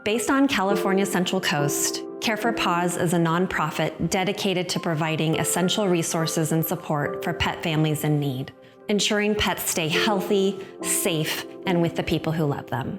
Based on California's Central Coast, Care for Paws is a nonprofit dedicated to providing essential resources and support for pet families in need, ensuring pets stay healthy, safe, and with the people who love them.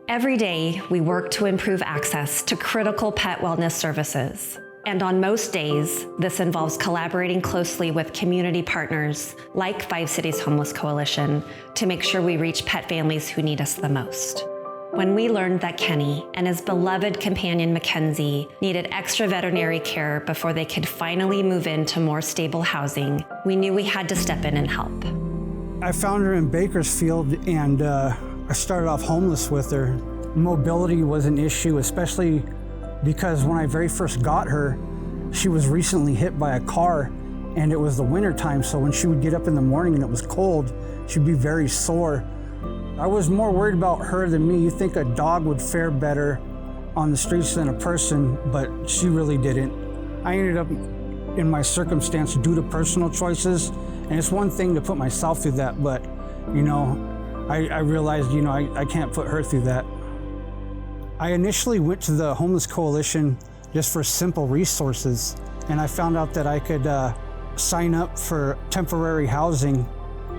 Every day, we work to improve access to critical pet wellness services. And on most days, this involves collaborating closely with community partners like 5 Cities Homeless Coalition to make sure we reach pet families who need us the most. When we learned that Kenny and his beloved companion McKenzie needed extra veterinary care before they could finally move into more stable housing, we knew we had to step in and help. I found her in Bakersfield and I started off homeless with her. Mobility was an issue, especially because when I very first got her, she was recently hit by a car and it was the winter time. So when she would get up in the morning and it was cold, she'd be very sore. I was more worried about her than me. You think a dog would fare better on the streets than a person, but she really didn't. I ended up in my circumstance due to personal choices. And it's one thing to put myself through that, but I realized, I can't put her through that. I initially went to the Homeless Coalition just for simple resources, and I found out that I could sign up for temporary housing.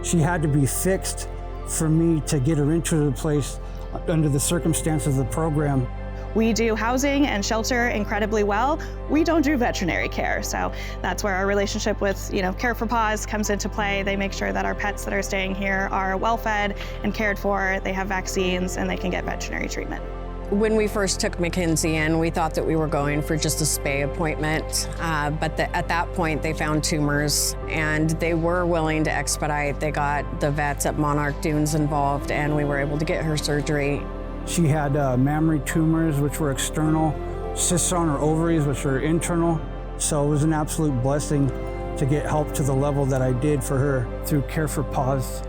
She had to be fixed for me to get her into the place under the circumstances of the program. We do housing and shelter incredibly well. We don't do veterinary care, so that's where our relationship with Care for Paws comes into play. They make sure that our pets that are staying here are well fed and cared for, they have vaccines, and they can get veterinary treatment. When we first took McKenzie in, we thought that we were going for just a spay appointment, but at that point they found tumors and they were willing to expedite. They got the vets at Monarch Dunes involved and we were able to get her surgery. She had mammary tumors, which were external, cysts on her ovaries, which were internal. So it was an absolute blessing to get help to the level that I did for her through Care for Paws.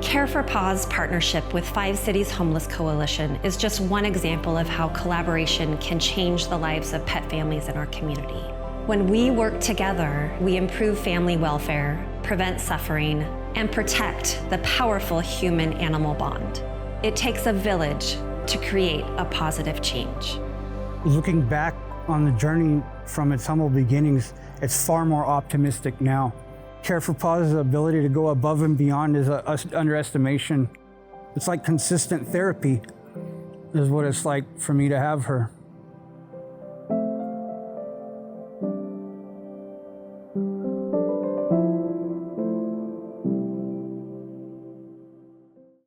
Care for Paws' partnership with 5 Cities Homeless Coalition is just one example of how collaboration can change the lives of pet families in our community. When we work together, we improve family welfare, prevent suffering, and protect the powerful human-animal bond. It takes a village to create a positive change. Looking back on the journey from its humble beginnings, it's far more optimistic now. Care for Paws' ability to go above and beyond is an underestimation. It's like consistent therapy is what it's like for me to have her.